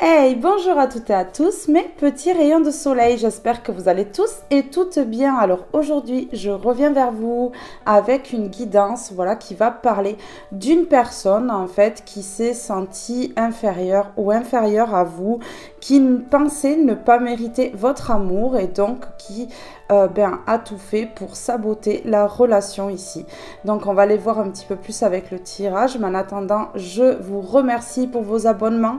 Hey, bonjour à toutes et à tous, mes petits rayons de soleil, j'espère que vous allez tous et toutes bien. Alors aujourd'hui, je reviens vers vous avec une guidance, voilà, qui va parler d'une personne en fait qui s'est sentie inférieure ou inférieure à vous, qui pensait ne pas mériter votre amour et donc qui a tout fait pour saboter la relation ici. Donc on va aller voir un petit peu plus avec le tirage, mais en attendant, je vous remercie pour vos abonnements.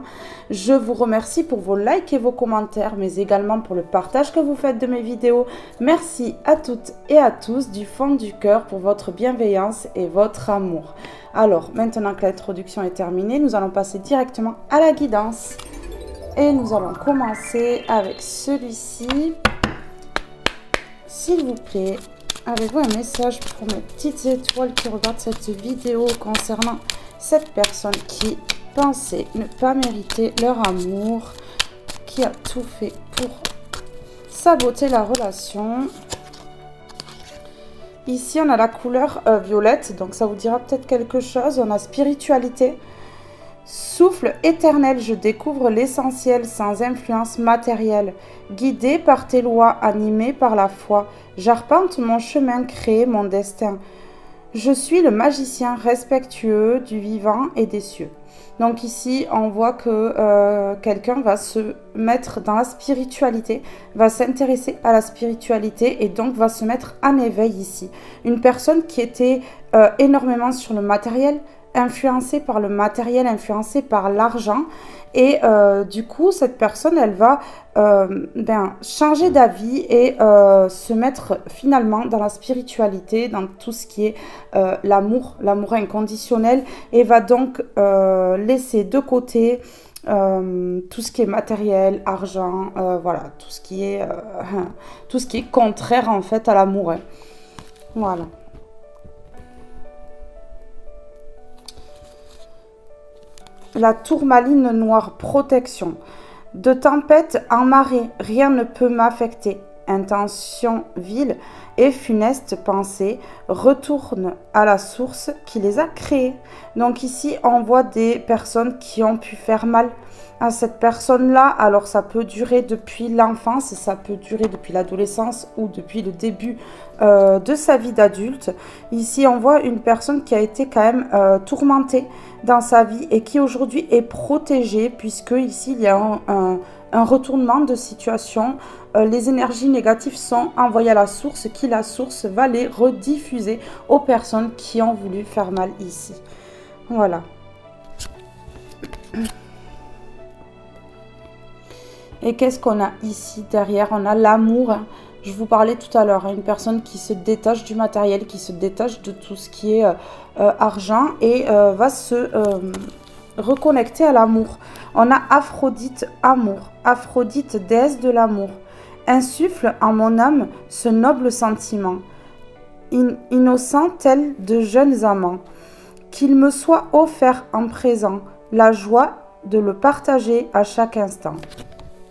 Je vous remercie pour vos likes et vos commentaires, mais également pour le partage que vous faites de mes vidéos. Merci à toutes et à tous du fond du cœur pour votre bienveillance et votre amour. Alors, maintenant que l'introduction est terminée, nous allons passer directement à la guidance. Et nous allons commencer avec celui-ci. S'il vous plaît, avez-vous un message pour mes petites étoiles qui regardent cette vidéo concernant cette personne qui pensait ne pas mériter leur amour, qui a tout fait pour saboter la relation. Ici, on a la couleur violette, donc ça vous dira peut-être quelque chose. On a spiritualité. Souffle éternel, je découvre l'essentiel sans influence matérielle. Guidé par tes lois, animé par la foi, j'arpente mon chemin, créé mon destin. Je suis le magicien respectueux du vivant et des cieux. Donc ici, on voit que quelqu'un va se mettre dans la spiritualité, va s'intéresser à la spiritualité et donc va se mettre en éveil ici. Une personne qui était énormément sur le matériel, influencée par le matériel, influencée par l'argent. Et du coup, cette personne, elle va changer d'avis et se mettre finalement dans la spiritualité, dans tout ce qui est l'amour inconditionnel, et va donc laisser de côté tout ce qui est matériel, argent, voilà, tout ce qui est contraire en fait à l'amour. Hein. Voilà. La tourmaline noire, protection. De tempête en marée, rien ne peut m'affecter. Intention vile et funeste pensée, retourne à la source qui les a créés. Donc ici, on voit des personnes qui ont pu faire mal à cette personne-là. Alors ça peut durer depuis l'enfance, ça peut durer depuis l'adolescence ou depuis le début de sa vie d'adulte. Ici, on voit une personne qui a été quand même tourmentée dans sa vie et qui aujourd'hui est protégée, puisque ici, il y a un retournement de situation. Les énergies négatives sont envoyées à la source, qui la source va les rediffuser aux personnes qui ont voulu faire mal ici. Voilà. Et qu'est-ce qu'on a ici derrière? On a l'amour. Je vous parlais tout à l'heure, une personne qui se détache du matériel, qui se détache de tout ce qui est argent et va se reconnecter à l'amour. On a Aphrodite, amour. Aphrodite, déesse de l'amour. Insuffle en mon âme ce noble sentiment, innocent tel de jeunes amants. Qu'il me soit offert en présent la joie de le partager à chaque instant.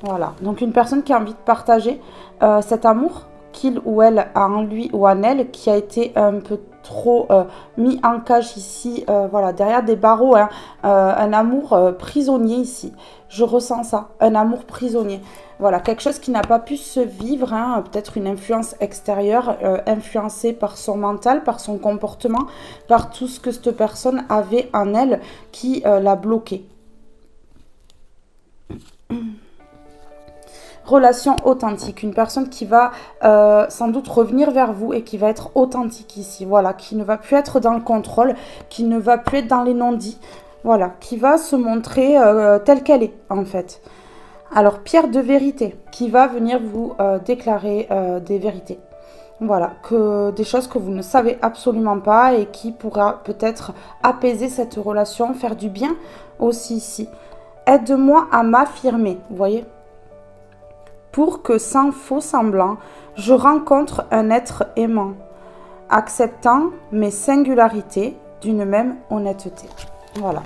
Voilà, donc une personne qui a envie de partager cet amour qu'il ou elle a en lui ou en elle, qui a été un peu trop mis en cage ici, voilà, derrière des barreaux, hein, un amour prisonnier ici. Je ressens ça, un amour prisonnier. Voilà, quelque chose qui n'a pas pu se vivre, hein, peut-être une influence extérieure, influencée par son mental, par son comportement, par tout ce que cette personne avait en elle qui l'a bloqué. Relation authentique, une personne qui va sans doute revenir vers vous et qui va être authentique ici, voilà, qui ne va plus être dans le contrôle, qui ne va plus être dans les non-dits, voilà, qui va se montrer telle qu'elle est en fait. Alors, pierre de vérité, qui va venir vous déclarer des vérités. Voilà, des choses que vous ne savez absolument pas et qui pourra peut-être apaiser cette relation, faire du bien aussi ici. Aide-moi à m'affirmer, vous voyez, pour que sans faux semblant, je rencontre un être aimant, acceptant mes singularités d'une même honnêteté. Voilà.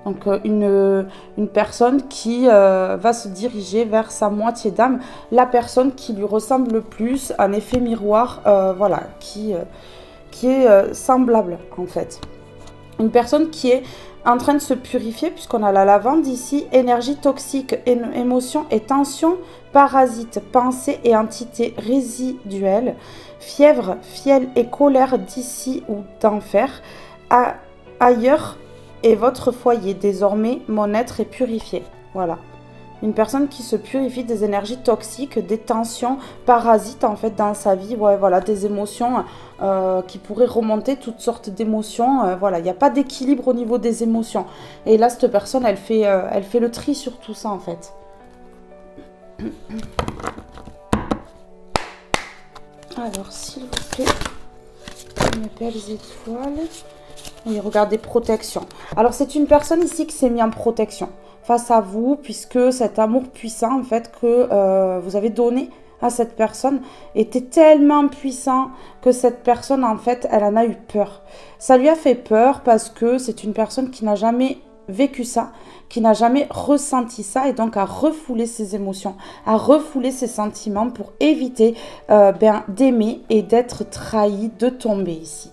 Donc une personne qui va se diriger vers sa moitié d'âme, la personne qui lui ressemble le plus, un effet miroir, voilà, qui est semblable en fait. Une personne qui est en train de se purifier, puisqu'on a la lavande ici, énergie toxique, émotions et tensions, parasites, pensées et entités résiduelles, fièvre, fiel et colère d'ici ou d'enfer, ailleurs est votre foyer. Désormais, mon être est purifié. Voilà. Une personne qui se purifie des énergies toxiques, des tensions, parasites en fait dans sa vie, ouais, voilà, des émotions qui pourraient remonter, toutes sortes d'émotions. Voilà, il n'y a pas d'équilibre au niveau des émotions. Et là, cette personne, elle fait le tri sur tout ça en fait. Alors, s'il vous plaît, mes belles étoiles. Oui, regardez, protection. Alors, c'est une personne ici qui s'est mise en protection face à vous, puisque cet amour puissant, en fait, que vous avez donné à cette personne était tellement puissant que cette personne, en fait, elle en a eu peur. Ça lui a fait peur parce que c'est une personne qui n'a jamais vécu ça, qui n'a jamais ressenti ça et donc a refoulé ses émotions, a refoulé ses sentiments pour éviter d'aimer et d'être trahi, de tomber ici.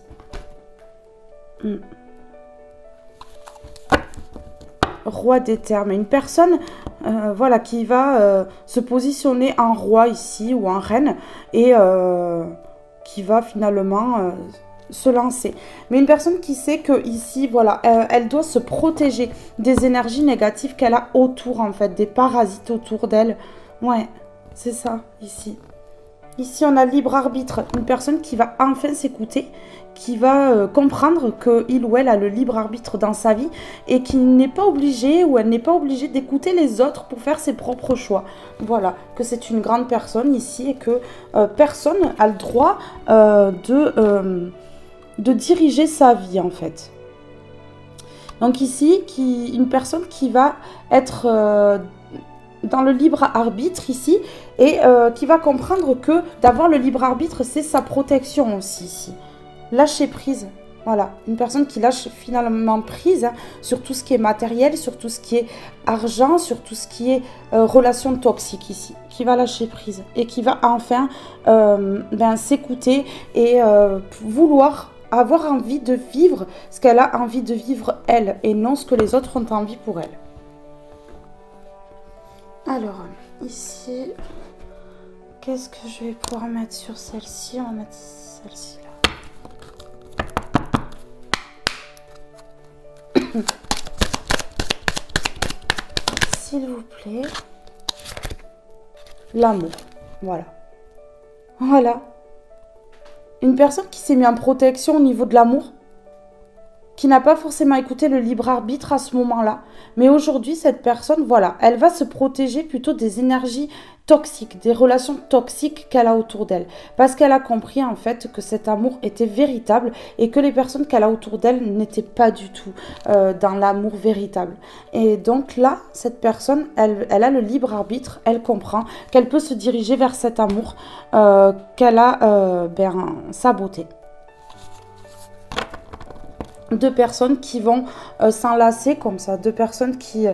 Roi des termes, une personne voilà, qui va se positionner en roi ici ou en reine et qui va finalement se lancer. Mais une personne qui sait que ici, voilà, elle doit se protéger des énergies négatives qu'elle a autour en fait, des parasites autour d'elle. Ouais, c'est ça ici. Ici, on a libre arbitre, une personne qui va enfin s'écouter, qui va comprendre qu'il ou elle a le libre arbitre dans sa vie et qu'il n'est pas obligé ou elle n'est pas obligée d'écouter les autres pour faire ses propres choix. Voilà, que c'est une grande personne ici et que personne a le droit de diriger sa vie en fait. Donc ici, une personne qui va être dans le libre arbitre ici et qui va comprendre que d'avoir le libre arbitre, c'est sa protection aussi ici. Lâcher prise, voilà, une personne qui lâche finalement prise sur tout ce qui est matériel, sur tout ce qui est argent, sur tout ce qui est relation toxique ici, qui va lâcher prise et qui va enfin s'écouter et vouloir avoir envie de vivre ce qu'elle a envie de vivre elle et non ce que les autres ont envie pour elle. Alors, ici, qu'est-ce que je vais pouvoir mettre sur celle-ci? On va mettre celle-ci là. S'il vous plaît. L'amour. Voilà. Voilà. Une personne qui s'est mise en protection au niveau de l'amour, qui n'a pas forcément écouté le libre arbitre à ce moment-là. Mais aujourd'hui, cette personne, voilà, elle va se protéger plutôt des énergies toxiques, des relations toxiques qu'elle a autour d'elle. Parce qu'elle a compris en fait que cet amour était véritable et que les personnes qu'elle a autour d'elle n'étaient pas du tout dans l'amour véritable. Et donc là, cette personne, elle a le libre arbitre, elle comprend qu'elle peut se diriger vers cet amour qu'elle a saboté. Deux personnes qui vont s'enlacer comme ça, deux personnes qui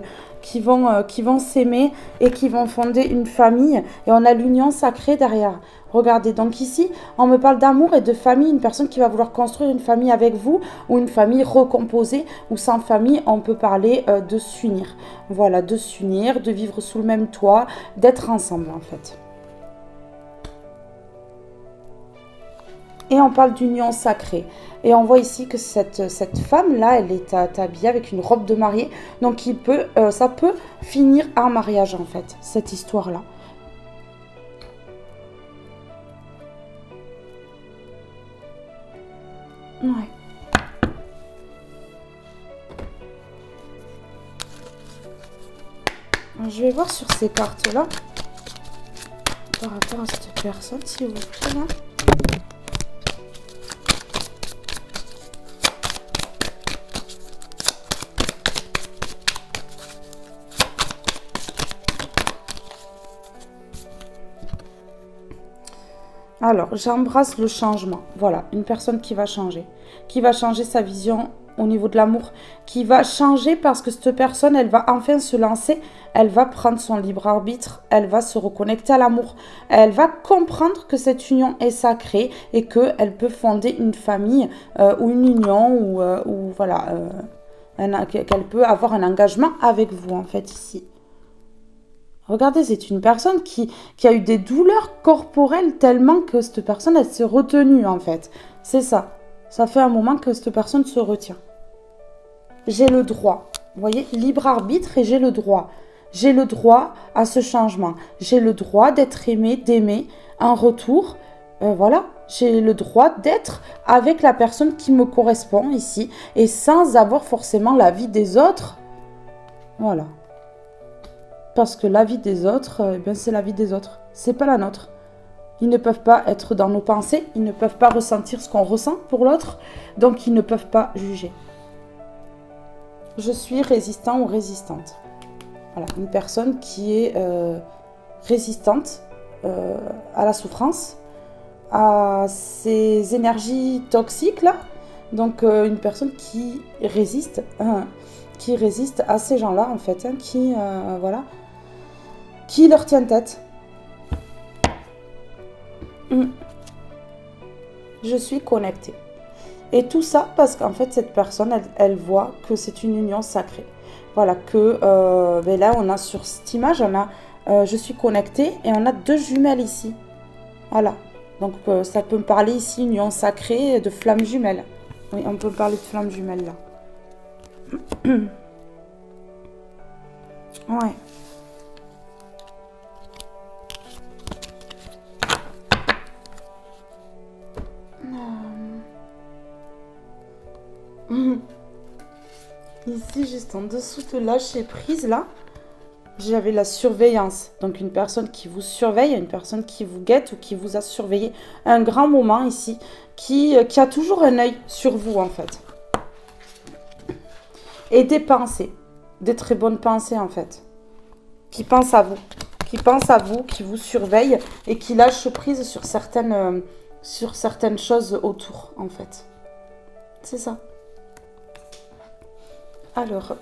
vont s'aimer et qui vont fonder une famille. Et on a l'union sacrée derrière. Regardez, donc ici, on me parle d'amour et de famille. Une personne qui va vouloir construire une famille avec vous ou une famille recomposée ou sans famille, on peut parler de s'unir. Voilà, de s'unir, de vivre sous le même toit, d'être ensemble en fait. Et on parle d'union sacrée. Et on voit ici que cette femme-là, elle est habillée avec une robe de mariée. Donc ça peut finir en mariage, en fait, cette histoire-là. Ouais. Alors, je vais voir sur ces cartes-là, par rapport à cette personne, s'il vous plaît, là. Alors, j'embrasse le changement. Voilà, une personne qui va changer sa vision au niveau de l'amour, qui va changer parce que cette personne, elle va enfin se lancer, elle va prendre son libre arbitre, elle va se reconnecter à l'amour, elle va comprendre que cette union est sacrée et qu'elle peut fonder une famille ou une union ou voilà, qu'elle peut avoir un engagement avec vous, en fait, ici. Regardez, c'est une personne qui a eu des douleurs corporelles tellement que cette personne, elle s'est retenue, en fait. C'est ça. Ça fait un moment que cette personne se retient. J'ai le droit. Vous voyez, libre arbitre et j'ai le droit. J'ai le droit à ce changement. J'ai le droit d'être aimé, d'aimer en retour. Voilà, j'ai le droit d'être avec la personne qui me correspond ici et sans avoir forcément l'avis des autres. Voilà. Parce que l'avis des autres, c'est l'avis des autres. C'est pas la nôtre. Ils ne peuvent pas être dans nos pensées. Ils ne peuvent pas ressentir ce qu'on ressent pour l'autre. Donc, ils ne peuvent pas juger. Je suis résistant ou résistante. Voilà, une personne qui est résistante à la souffrance, à ces énergies toxiques là. Donc une personne qui résiste à ces gens-là en fait, voilà, qui leur tient tête. Je suis connectée. Et tout ça parce qu'en fait cette personne, elle voit que c'est une union sacrée. Voilà, que là on a sur cette image, on a je suis connectée et on a 2 jumelles ici. Voilà, donc ça peut me parler ici union sacrée de flammes jumelles. Oui, on peut parler de flammes jumelles là. Ouais. Ici, juste en dessous de lâcher prise, là, j'avais la surveillance. Donc, une personne qui vous surveille, une personne qui vous guette ou qui vous a surveillé un grand moment ici, qui a toujours un œil sur vous, en fait. Et des pensées, des très bonnes pensées, en fait, qui pensent à vous, qui vous surveille et qui lâche prise sur certaines choses autour, en fait. C'est ça. Alors,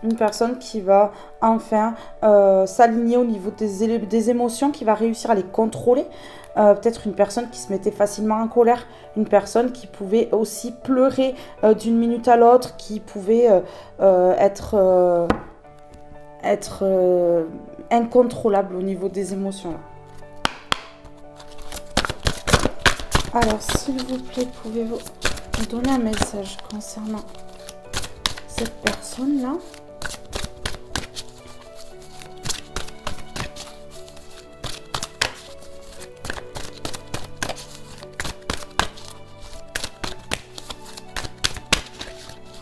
une personne qui va enfin s'aligner au niveau des émotions, qui va réussir à les contrôler. Peut-être une personne qui se mettait facilement en colère, une personne qui pouvait aussi pleurer d'une minute à l'autre, qui pouvait être incontrôlable au niveau des émotions. Là. Alors, s'il vous plaît, pouvez-vous me donner un message concernant cette personne-là?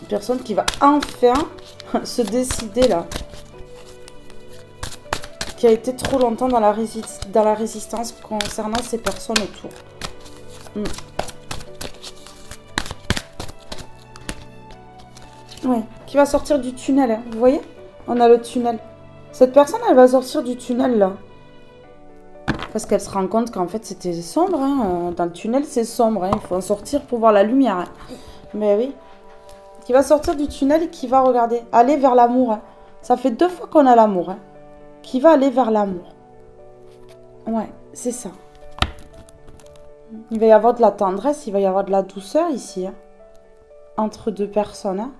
Une personne qui va enfin se décider là. Qui a été trop longtemps dans la résistance concernant ces personnes autour. Ouais, qui va sortir du tunnel, hein. Vous voyez? On a le tunnel. Cette personne, elle va sortir du tunnel, là. Parce qu'elle se rend compte qu'en fait, c'était sombre, hein. Dans le tunnel, c'est sombre, hein. Il faut en sortir pour voir la lumière, hein. Mais oui. Qui va sortir du tunnel et qui va regarder, aller vers l'amour, hein. Ça fait 2 fois qu'on a l'amour, hein. Qui va aller vers l'amour. Ouais, c'est ça. Il va y avoir de la tendresse, il va y avoir de la douceur ici, hein, entre 2 personnes. Hein.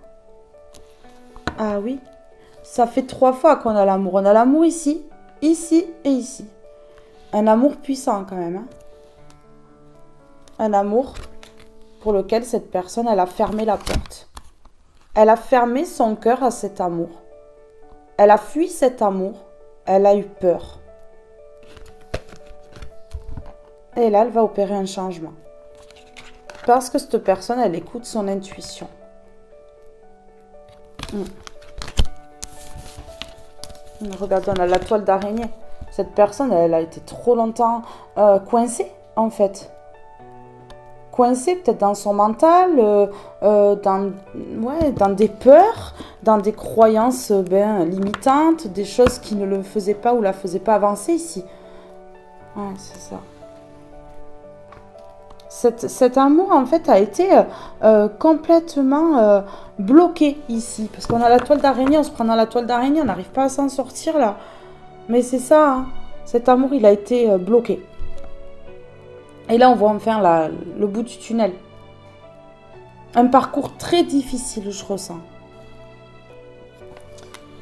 Ah oui, ça fait 3 fois qu'on a l'amour. On a l'amour ici, ici et ici. Un amour puissant quand même. Hein. Un amour pour lequel cette personne, elle a fermé la porte. Elle a fermé son cœur à cet amour. Elle a fui cet amour. Elle a eu peur. Et là, elle va opérer un changement. Parce que cette personne, elle écoute son intuition. Regardez, on a la toile d'araignée. Cette personne, elle a été trop longtemps coincée, en fait. Coincée peut-être dans son mental, dans des peurs, dans des croyances limitantes, des choses qui ne le faisaient pas ou la faisaient pas avancer ici. Ouais, c'est ça. Cet amour, en fait, a été complètement bloqué ici. Parce qu'on a la toile d'araignée, on se prend dans la toile d'araignée, on n'arrive pas à s'en sortir, là. Mais c'est ça, hein. Cet amour, il a été bloqué. Et là, on voit enfin le bout du tunnel. Un parcours très difficile, je ressens.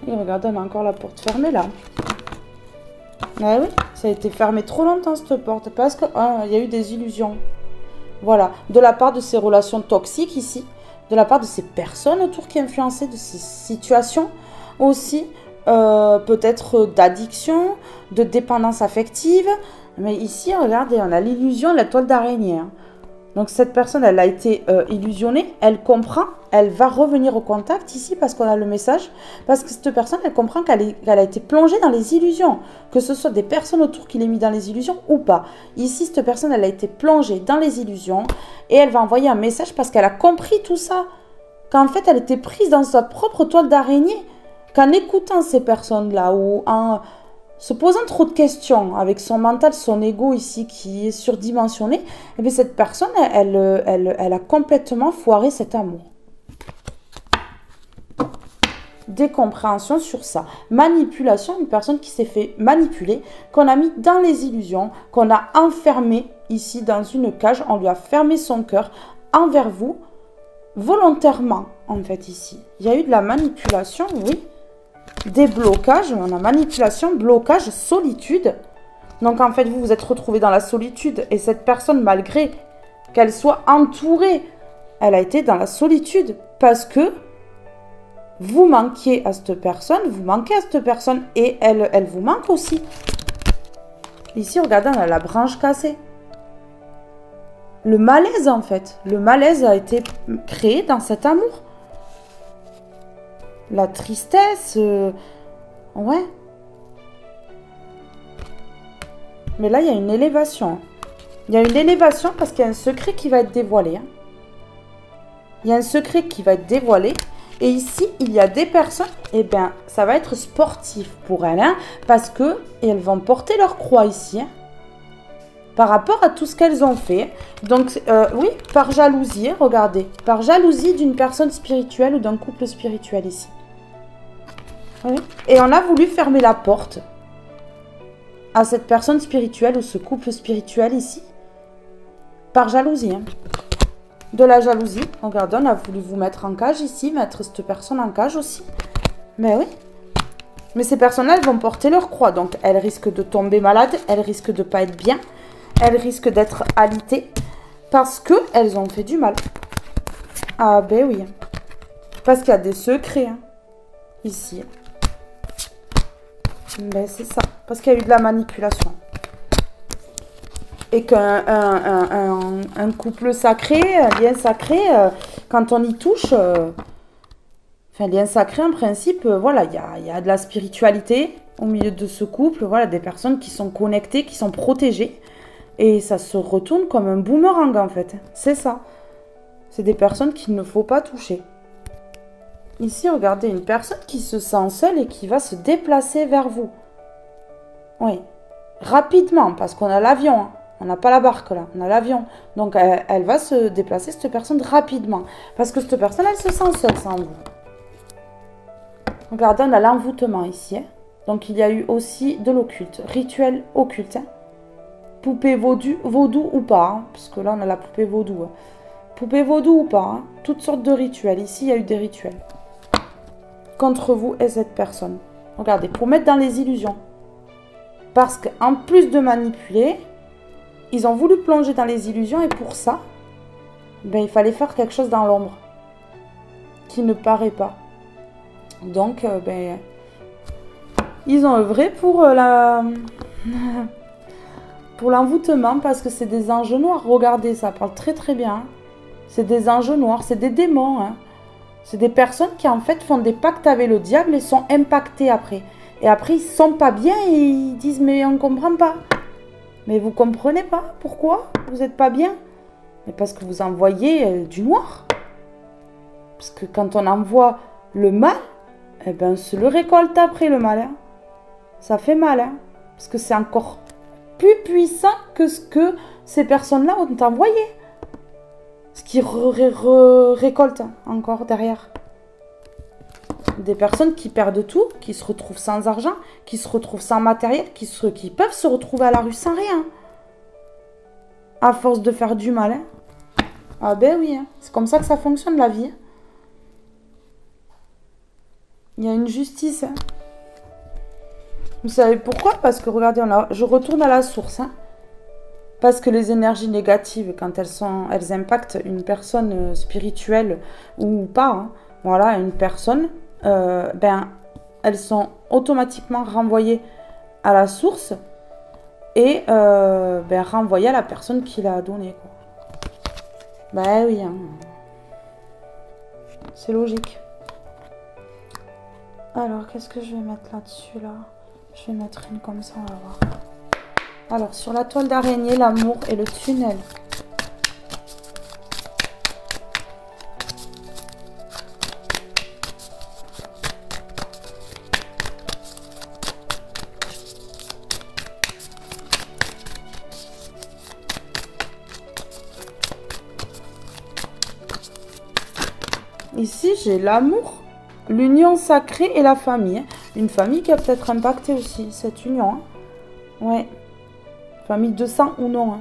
Et regardez, on a encore la porte fermée là. Ah oui, ça a été fermé trop longtemps cette porte parce qu'il y a eu des illusions. Voilà, de la part de ces relations toxiques ici, de la part de ces personnes autour qui influençaient de ces situations aussi, peut-être d'addiction, de dépendance affective. Mais ici, regardez, on a l'illusion de la toile d'araignée. Hein. Donc cette personne, elle a été illusionnée, elle comprend, elle va revenir au contact ici parce qu'on a le message, parce que cette personne, elle comprend qu'elle a été plongée dans les illusions, que ce soit des personnes autour qui l'aient mis dans les illusions ou pas. Ici, cette personne, elle a été plongée dans les illusions et elle va envoyer un message parce qu'elle a compris tout ça, qu'en fait, elle était prise dans sa propre toile d'araignée, qu'en écoutant ces personnes-là ou en se posant trop de questions avec son mental, son ego ici qui est surdimensionné, et bien cette personne, elle a complètement foiré cet amour. Décompréhension sur ça. Manipulation, une personne qui s'est fait manipuler, qu'on a mis dans les illusions, qu'on a enfermé ici dans une cage, on lui a fermé son cœur envers vous, volontairement en fait ici. Il y a eu de la manipulation, oui. Des blocages, on a manipulation, blocage, solitude. Donc en fait, vous vous êtes retrouvé dans la solitude et cette personne, malgré qu'elle soit entourée, elle a été dans la solitude parce que vous manquiez à cette personne, vous manquez à cette personne et elle vous manque aussi. Ici, regardez, on a la branche cassée. Le malaise en fait, le malaise a été créé dans cet amour. La tristesse, ouais. Mais là, il y a une élévation. Il y a une élévation parce qu'il y a un secret qui va être dévoilé. Hein. Il y a un secret qui va être dévoilé. Et ici, il y a des personnes, eh bien, ça va être sportif pour elles, hein, parce qu'elles vont porter leur croix ici, hein, par rapport à tout ce qu'elles ont fait. Donc, oui, par jalousie, regardez, par jalousie d'une personne spirituelle ou d'un couple spirituel ici. Oui. Et on a voulu fermer la porte à cette personne spirituelle ou ce couple spirituel ici, par jalousie. Hein. De la jalousie, regardez, on a voulu vous mettre en cage ici, mettre cette personne en cage aussi. Mais oui. Mais ces personnes-là, elles vont porter leur croix, donc elles risquent de tomber malades, elles risquent de ne pas être bien, elles risquent d'être alitées, parce qu'elles ont fait du mal. Ah ben oui. Parce qu'il y a des secrets, hein, ici. Ben c'est ça, parce qu'il y a eu de la manipulation. Et qu'un couple sacré, un lien sacré, quand on y touche, enfin, lien sacré en principe, voilà, il y a de la spiritualité au milieu de ce couple, voilà, des personnes qui sont connectées, qui sont protégées, et ça se retourne comme un boomerang en fait, c'est ça. C'est des personnes qu'il ne faut pas toucher. Ici, regardez, une personne qui se sent seule et qui va se déplacer vers vous. Oui, rapidement, parce qu'on a l'avion, hein. On n'a pas la barque là, on a l'avion. Donc, elle va se déplacer, cette personne, rapidement. Parce que cette personne, elle se sent seule sans vous. Regardez, on a l'envoûtement ici. Hein. Donc, il y a eu aussi de l'occulte, rituel occulte. Hein. Poupée vaudou ou pas, hein, parce que là, on a la poupée vaudou. Hein. Poupée vaudou ou pas, hein. Toutes sortes de rituels. Ici, il y a eu des rituels. Contre vous et cette personne. Regardez, pour mettre dans les illusions. Parce qu'en plus de manipuler, ils ont voulu plonger dans les illusions et pour ça, ben, il fallait faire quelque chose dans l'ombre qui ne paraît pas. Donc, ben, ils ont œuvré pour pour l'envoûtement parce que c'est des anges noirs. Regardez, ça parle très très bien. C'est des anges noirs, c'est des démons. Hein. C'est des personnes qui en fait font des pactes avec le diable et sont impactées après. Et après, ils sont pas bien et ils disent mais on comprend pas. Mais vous comprenez pas pourquoi vous n'êtes pas bien? Mais parce que vous envoyez du noir. Parce que quand on envoie le mal, eh ben on se le récolte après le mal. Hein. Ça fait mal. Hein. Parce que c'est encore plus puissant que ce que ces personnes-là ont envoyé. Ce qui récolte encore derrière. Des personnes qui perdent tout, qui se retrouvent sans argent, qui se retrouvent sans matériel, qui peuvent se retrouver à la rue sans rien. À force de faire du mal. Hein. Ah ben oui, hein. C'est comme ça que ça fonctionne la vie. Il y a une justice. Hein. Vous savez pourquoi? Parce que regardez, je retourne à la source. Hein. Parce que les énergies négatives, quand elles impactent une personne spirituelle ou pas, hein, voilà, une personne, elles sont automatiquement renvoyées à la source et renvoyées à la personne qui l'a donnée. Ben oui, hein. C'est logique. Alors, qu'est-ce que je vais mettre là-dessus, là? Je vais mettre une comme ça, on va voir. Alors, sur la toile d'araignée, l'amour et le tunnel. Ici, j'ai l'amour, l'union sacrée et la famille. Une famille qui a peut-être impacté aussi cette union. Hein. Ouais. Famille de sang ou non. Hein.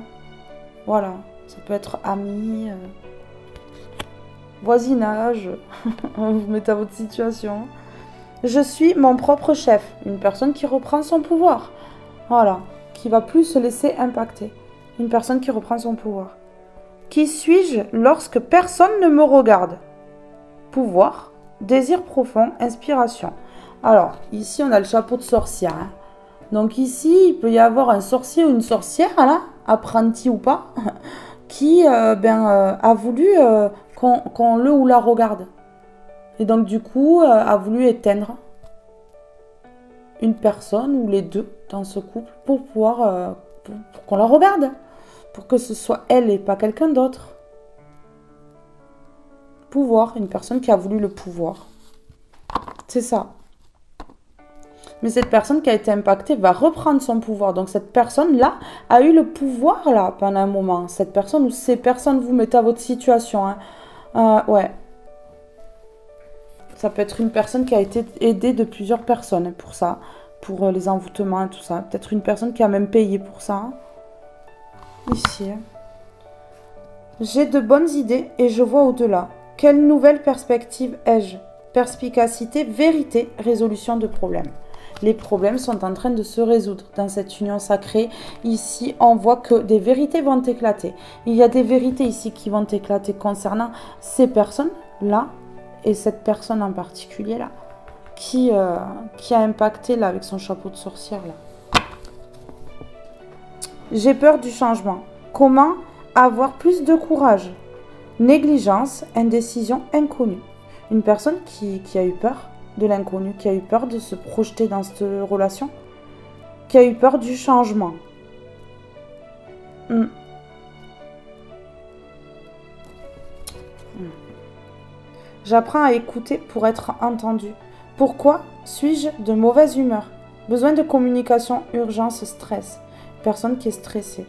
Voilà. Ça peut être amis, voisinage. Vous mettez à votre situation. Je suis mon propre chef. Une personne qui reprend son pouvoir. Voilà. Qui va plus se laisser impacter. Une personne qui reprend son pouvoir. Qui suis-je lorsque personne ne me regarde? Pouvoir, désir profond, inspiration. Alors, ici, on a le chapeau de sorcière. Hein. Donc ici, il peut y avoir un sorcier ou une sorcière, là, apprenti ou pas, qui a voulu qu'on le ou la regarde. Et donc, du coup, a voulu éteindre une personne ou les deux dans ce couple pour pouvoir pour qu'on la regarde. Pour que ce soit elle et pas quelqu'un d'autre. Pouvoir, une personne qui a voulu le pouvoir. C'est ça. Mais cette personne qui a été impactée va reprendre son pouvoir. Donc cette personne-là a eu le pouvoir là pendant un moment. Cette personne ou ces personnes, vous mettez à votre situation. Hein. Ouais. Ça peut être une personne qui a été aidée de plusieurs personnes pour ça. Pour les envoûtements et tout ça. Peut-être une personne qui a même payé pour ça. Hein. Ici. J'ai de bonnes idées et je vois au-delà. Quelle nouvelle perspective ai-je? Perspicacité, vérité, résolution de problèmes. Les problèmes sont en train de se résoudre dans cette union sacrée. Ici, on voit que des vérités vont éclater. Il y a des vérités ici qui vont éclater concernant ces personnes-là et cette personne en particulier-là qui a impacté là avec son chapeau de sorcière là. J'ai peur du changement. Comment avoir plus de courage? Négligence, indécision, inconnue. Une personne qui a eu peur de l'inconnu, qui a eu peur de se projeter dans cette relation, qui a eu peur du changement. J'apprends à écouter pour être entendu. Pourquoi suis-je de mauvaise humeur? Besoin de communication, urgence, stress. Personne qui est stressée.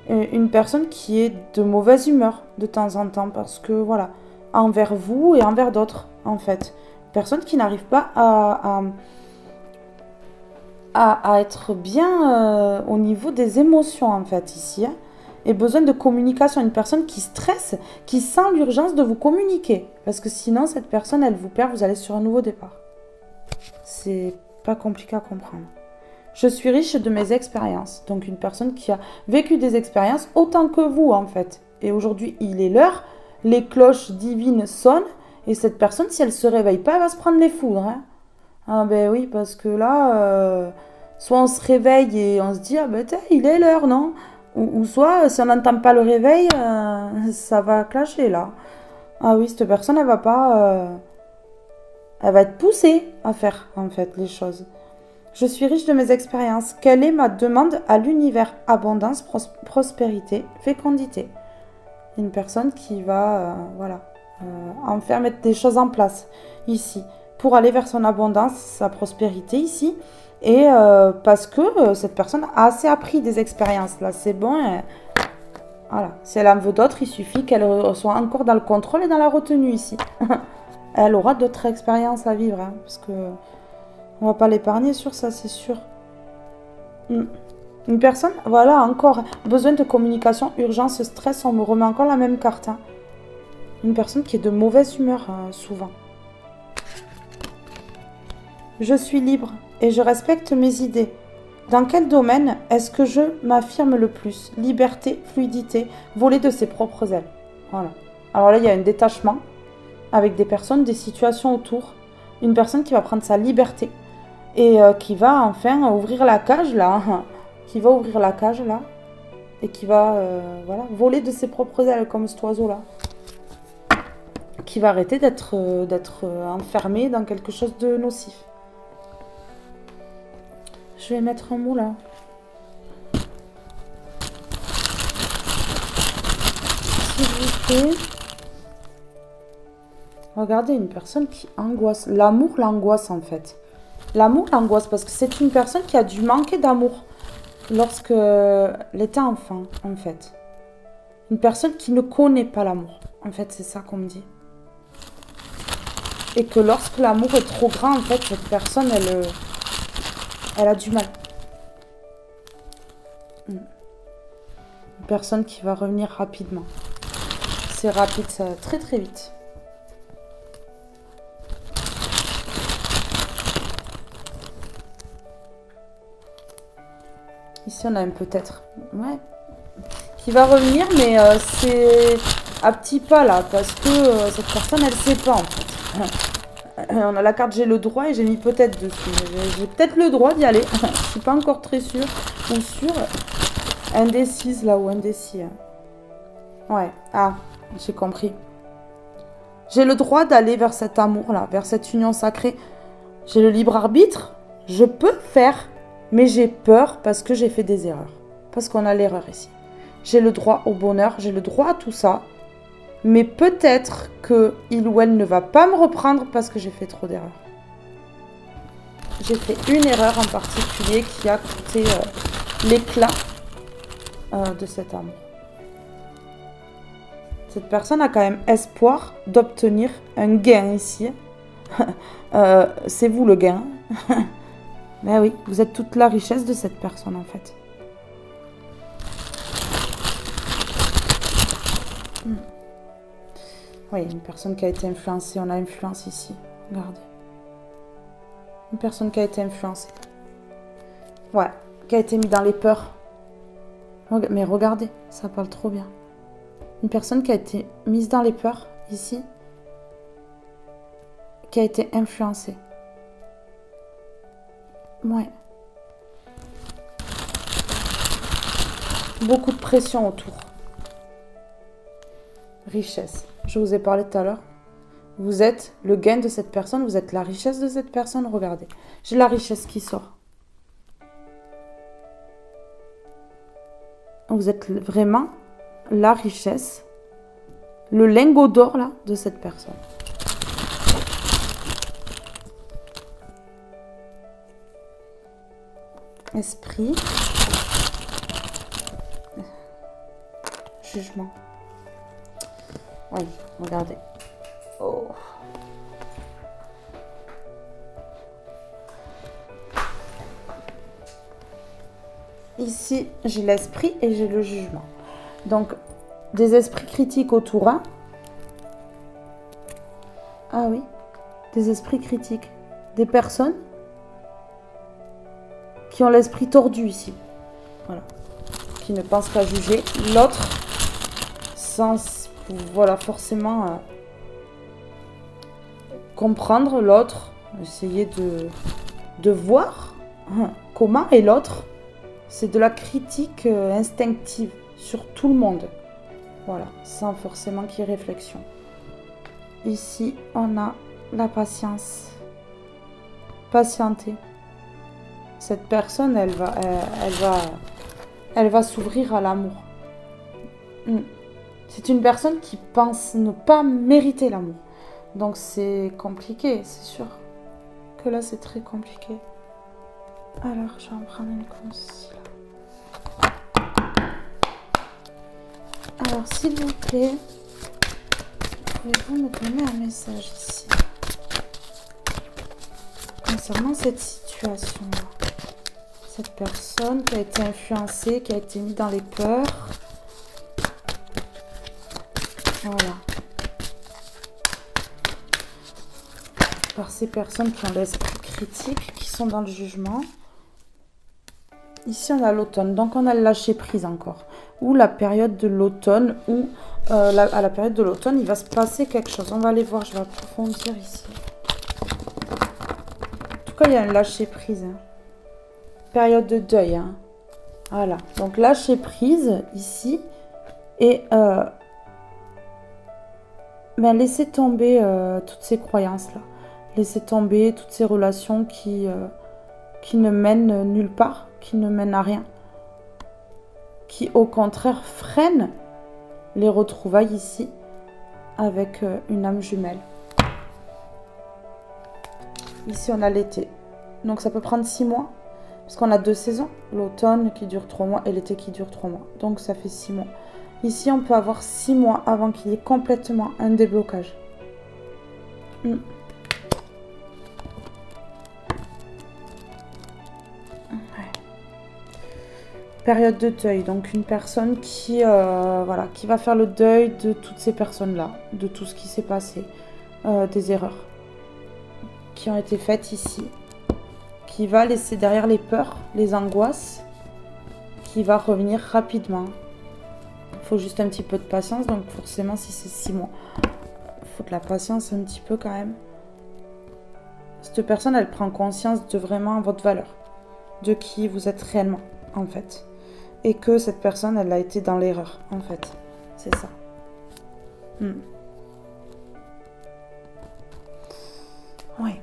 Une personne qui est de mauvaise humeur de temps en temps parce que voilà, envers vous et envers d'autres en fait. Personne qui n'arrive pas à être bien au niveau des émotions en fait ici. Hein, et besoin de communication, une personne qui stresse, qui sent l'urgence de vous communiquer. Parce que sinon cette personne elle vous perd, vous allez sur un nouveau départ. C'est pas compliqué à comprendre. Je suis riche de mes expériences. Donc une personne qui a vécu des expériences autant que vous en fait. Et aujourd'hui il est l'heure, les cloches divines sonnent. Et cette personne, si elle se réveille pas, elle va se prendre les foudres. Hein. Ah ben oui, parce que là, soit on se réveille et on se dit, ah ben il est l'heure, non? Ou soit, si on n'entend pas le réveil, ça va clasher là. Ah oui, cette personne, elle va pas... elle va être poussée à faire en fait les choses. Je suis riche de mes expériences. Quelle est ma demande à l'univers? Abondance, prospérité, fécondité. Une personne qui va, en faire mettre des choses en place ici pour aller vers son abondance, sa prospérité ici. Et parce que cette personne a assez appris des expériences. Là, c'est bon. Voilà. Si elle en veut d'autres, il suffit qu'elle soit encore dans le contrôle et dans la retenue ici. Elle aura d'autres expériences à vivre. Hein, parce que... on va pas l'épargner sur ça, c'est sûr. Une personne, voilà, encore, besoin de communication, urgence, stress, on me remet encore la même carte. Hein. Une personne qui est de mauvaise humeur, souvent. Je suis libre et je respecte mes idées. Dans quel domaine est-ce que je m'affirme le plus? Liberté, fluidité, voler de ses propres ailes. Voilà. Alors là, il y a un détachement avec des personnes, des situations autour. Une personne qui va prendre sa liberté et qui va enfin ouvrir la cage là. Qui va ouvrir la cage là. Et qui va voilà, voler de ses propres ailes comme cet oiseau là. Qui va arrêter d'être enfermé dans quelque chose de nocif. Je vais mettre un mot là. S'il vous plaît. Regardez, une personne qui angoisse. L'amour l'angoisse en fait. L'amour l'angoisse parce que c'est une personne qui a dû manquer d'amour lorsqu'elle était enfant en fait. Une personne qui ne connaît pas l'amour. En fait, c'est ça qu'on me dit. Et que lorsque l'amour est trop grand, en fait, cette personne, elle a du mal. Une personne qui va revenir rapidement. C'est rapide, ça va très très vite. Ici, on a un peut-être. Ouais. Qui va revenir, mais c'est à petits pas là. Parce que cette personne, elle sait pas en fait. On a la carte j'ai le droit et j'ai mis peut-être dessus. J'ai peut-être le droit d'y aller. Je suis pas encore très sûre. Ou sûre. Indécise là ou indécis. Ouais. Ah, j'ai compris. J'ai le droit d'aller vers cet amour là, vers cette union sacrée. J'ai le libre arbitre. Je peux faire, mais j'ai peur parce que j'ai fait des erreurs. Parce qu'on a l'erreur ici. J'ai le droit au bonheur, j'ai le droit à tout ça. Mais peut-être qu'il ou elle ne va pas me reprendre parce que j'ai fait trop d'erreurs. J'ai fait une erreur en particulier qui a coûté l'éclat de cet amour. Cette personne a quand même espoir d'obtenir un gain ici. C'est vous le gain. Ben oui, vous êtes toute la richesse de cette personne en fait. Oui, une personne qui a été influencée. On a influence ici. Regardez. Une personne qui a été influencée. Ouais, qui a été mise dans les peurs. Mais regardez, ça parle trop bien. Une personne qui a été mise dans les peurs, ici. Qui a été influencée. Ouais. Beaucoup de pression autour. Richesse. Je vous ai parlé tout à l'heure. Vous êtes le gain de cette personne. Vous êtes la richesse de cette personne. Regardez. J'ai la richesse qui sort. Vous êtes vraiment la richesse. Le lingot d'or là de cette personne. Esprit. Jugement. Oui, regardez. Oh. Ici, j'ai l'esprit et j'ai le jugement. Donc, des esprits critiques autour. Hein. Ah oui, des esprits critiques. Des personnes qui ont l'esprit tordu ici. Voilà. Qui ne pensent qu'à juger l'autre sans... Voilà, forcément comprendre l'autre, essayer de voir comment est l'autre. C'est de la critique instinctive sur tout le monde. Voilà, sans forcément qu'il y ait réflexion. Ici, on a la patience. Patienter. Cette personne, elle va s'ouvrir à l'amour. C'est une personne qui pense ne pas mériter l'amour. Donc c'est compliqué, c'est sûr. Que là, c'est très compliqué. Alors, je vais en prendre une concis. Alors, s'il vous plaît, pouvez-vous me donner un message ici concernant cette situation-là? Cette personne qui a été influencée, qui a été mise dans les peurs. Voilà. Par ces personnes qui ont l'esprit critique, qui sont dans le jugement. Ici, on a l'automne. Donc, on a le lâcher prise encore. Ou la période de l'automne, où à la période de l'automne, il va se passer quelque chose. On va aller voir, je vais approfondir ici. En tout cas, il y a un lâcher prise. Hein. Période de deuil. Hein. Voilà. Donc, lâcher prise ici. Et laisser tomber toutes ces croyances-là. Laisser tomber toutes ces relations qui ne mènent nulle part, qui ne mènent à rien. Qui, au contraire, freinent les retrouvailles ici avec une âme jumelle. Ici, on a l'été. Donc, ça peut prendre 6 mois. Parce qu'on a 2 saisons. L'automne qui dure 3 mois et l'été qui dure 3 mois. Donc, ça fait 6 mois. Ici, on peut avoir 6 mois avant qu'il y ait complètement un déblocage. Ouais. Période de deuil. Donc, une personne qui va faire le deuil de toutes ces personnes-là. De tout ce qui s'est passé. Des erreurs qui ont été faites ici. Qui va laisser derrière les peurs, les angoisses. Qui va revenir rapidement. Il faut juste un petit peu de patience, donc forcément si c'est 6 mois, il faut de la patience un petit peu quand même. Cette personne, elle prend conscience de vraiment votre valeur, de qui vous êtes réellement en fait. Et que cette personne, elle a été dans l'erreur en fait. C'est ça. Oui.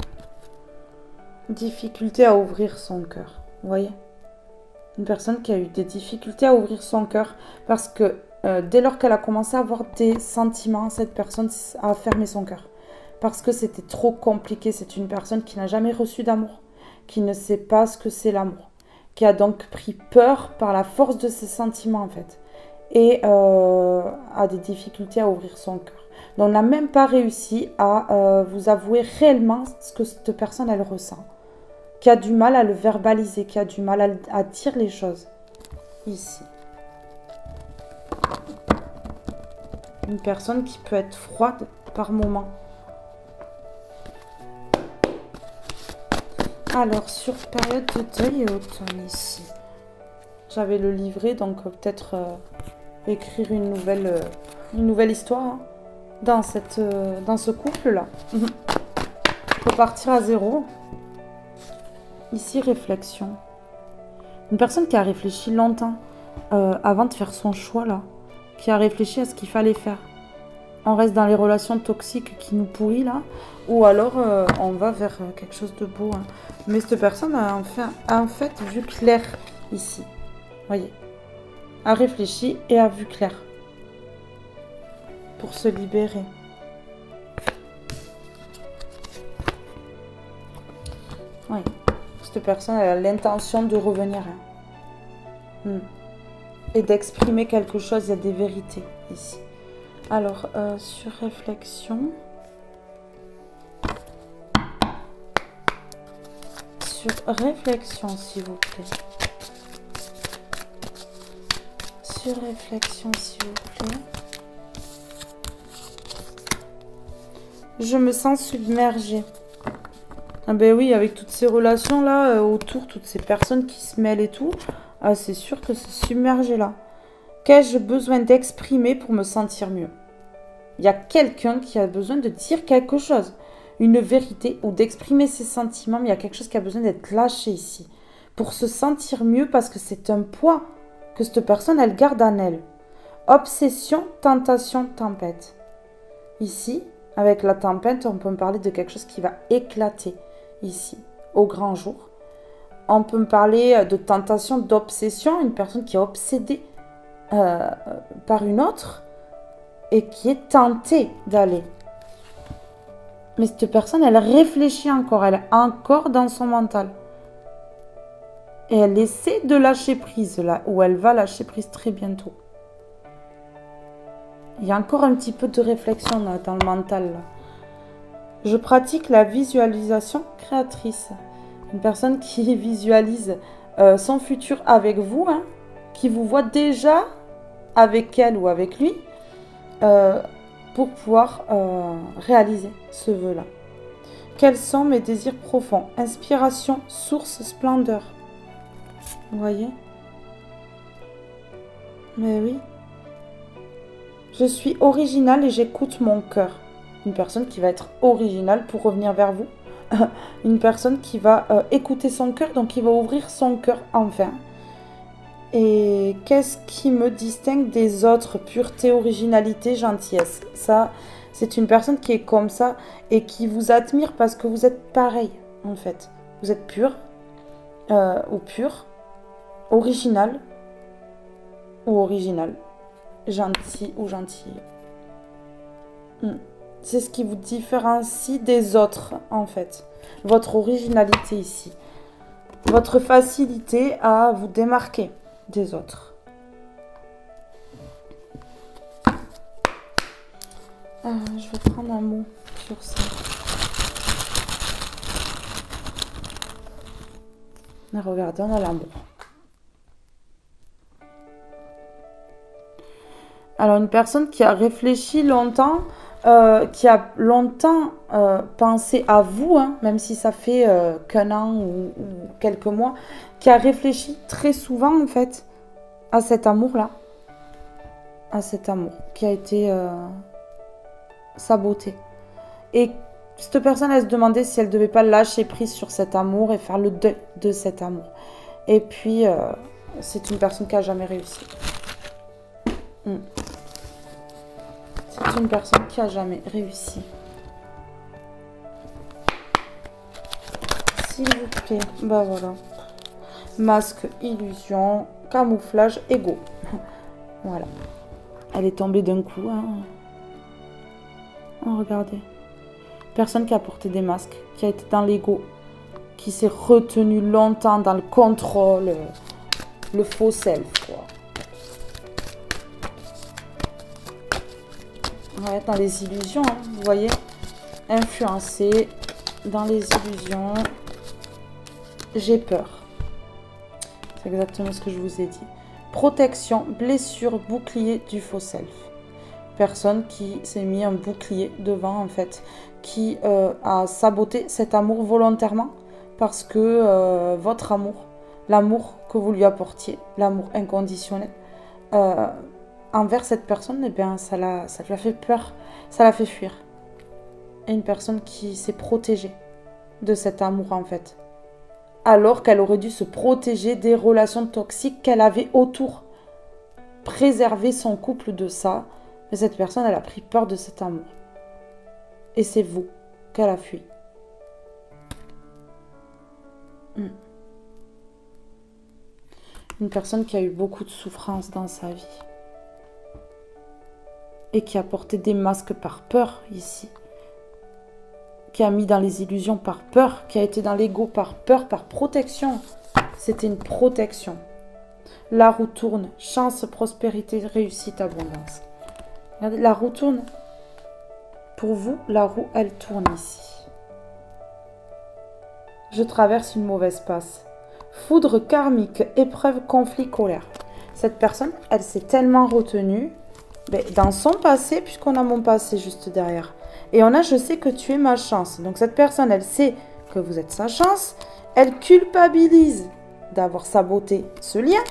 Difficulté à ouvrir son cœur, vous voyez ? Une personne qui a eu des difficultés à ouvrir son cœur parce que dès lors qu'elle a commencé à avoir des sentiments, cette personne a fermé son cœur. Parce que c'était trop compliqué. C'est une personne qui n'a jamais reçu d'amour, qui ne sait pas ce que c'est l'amour, qui a donc pris peur par la force de ses sentiments en fait. Et a des difficultés à ouvrir son cœur. Donc on n'a même pas réussi à vous avouer réellement ce que cette personne elle ressent. Qui a du mal à le verbaliser, qui a du mal à dire les choses. Ici. Une personne qui peut être froide par moment. Alors, sur période de deuil et automne ici. J'avais le livret, donc peut-être écrire une nouvelle histoire hein, dans ce couple-là. Faut partir à zéro. Ici, réflexion. Une personne qui a réfléchi longtemps avant de faire son choix, là. Qui a réfléchi à ce qu'il fallait faire. On reste dans les relations toxiques qui nous pourrissent, là. Ou alors, on va vers quelque chose de beau. Hein. Mais cette personne a en fait vu clair ici. Voyez. A réfléchi et a vu clair. Pour se libérer. Oui. Cette personne elle a l'intention de revenir. Hein. Et d'exprimer quelque chose, il y a des vérités ici. Alors, sur réflexion. Sur réflexion, s'il vous plaît. Sur réflexion, s'il vous plaît. Je me sens submergée. Ah ben oui, avec toutes ces relations-là, autour, toutes ces personnes qui se mêlent et tout, c'est sûr que c'est submergé là. Qu'ai-je besoin d'exprimer pour me sentir mieux? Il y a quelqu'un qui a besoin de dire quelque chose, une vérité ou d'exprimer ses sentiments, mais il y a quelque chose qui a besoin d'être lâché ici. Pour se sentir mieux parce que c'est un poids que cette personne, elle garde en elle. Obsession, tentation, tempête. Ici, avec la tempête, on peut me parler de quelque chose qui va éclater. Ici, au grand jour. On peut me parler de tentation, d'obsession, une personne qui est obsédée par une autre et qui est tentée d'aller. Mais cette personne, elle réfléchit encore, elle est encore dans son mental. Et elle essaie de lâcher prise, là, ou elle va lâcher prise très bientôt. Il y a encore un petit peu de réflexion là, dans le mental, là. Je pratique la visualisation créatrice. Une personne qui visualise son futur avec vous, hein, qui vous voit déjà avec elle ou avec lui, pour pouvoir réaliser ce vœu-là. Quels sont mes désirs profonds? Inspiration, source, splendeur. Vous voyez? Mais oui. Je suis originale et j'écoute mon cœur. Une personne qui va être originale pour revenir vers vous. Une personne qui va écouter son cœur, donc qui va ouvrir son cœur enfin. Et qu'est-ce qui me distingue des autres? Pureté, originalité, gentillesse. Ça, c'est une personne qui est comme ça et qui vous admire parce que vous êtes pareil, en fait. Vous êtes pur ou pure, original ou original, gentil ou gentille. C'est ce qui vous différencie des autres, en fait. Votre originalité ici. Votre facilité à vous démarquer des autres. Je vais prendre un mot sur ça. Regardez, on a l'amour. Alors, une personne qui a réfléchi longtemps, qui a longtemps pensé à vous, hein, même si ça fait qu'un an ou quelques mois, qui a réfléchi très souvent, en fait, à cet amour-là. À cet amour qui a été saboté. Et cette personne, elle se demandait si elle ne devait pas lâcher prise sur cet amour et faire le deuil de cet amour. Et puis, c'est une personne qui n'a jamais réussi. C'est une personne qui n'a jamais réussi. S'il vous plaît. Bah voilà. Masque, illusion, camouflage, ego. Voilà. Elle est tombée d'un coup. Hein. Oh, regardez. Personne qui a porté des masques, qui a été dans l'ego, qui s'est retenu longtemps dans le contrôle, le faux self, quoi. Ouais, dans les illusions, hein, vous voyez, influencé dans les illusions. J'ai peur. C'est exactement ce que je vous ai dit. Protection, blessure, bouclier du faux self. Personne qui s'est mis un bouclier devant, en fait, qui a saboté cet amour volontairement parce que votre amour, l'amour que vous lui apportiez, l'amour inconditionnel, envers cette personne, eh bien, ça lui a fait peur, ça l'a fait fuir. Et une personne qui s'est protégée de cet amour, en fait. Alors qu'elle aurait dû se protéger des relations toxiques qu'elle avait autour. Préserver son couple de ça. Mais cette personne, elle a pris peur de cet amour. Et c'est vous qu'elle a fui. Une personne qui a eu beaucoup de souffrance dans sa vie. Et qui a porté des masques par peur ici. Qui a mis dans les illusions par peur. Qui a été dans l'ego par peur, par protection. C'était une protection. La roue tourne. Chance, prospérité, réussite, abondance. Regardez, la roue tourne. Pour vous, la roue, elle tourne ici. Je traverse une mauvaise passe. Foudre karmique, épreuve, conflit, colère. Cette personne, elle s'est tellement retenue dans son passé, puisqu'on a mon passé juste derrière. Et on a je sais que tu es ma chance. Donc cette personne, elle sait que vous êtes sa chance. Elle culpabilise d'avoir saboté ce lien.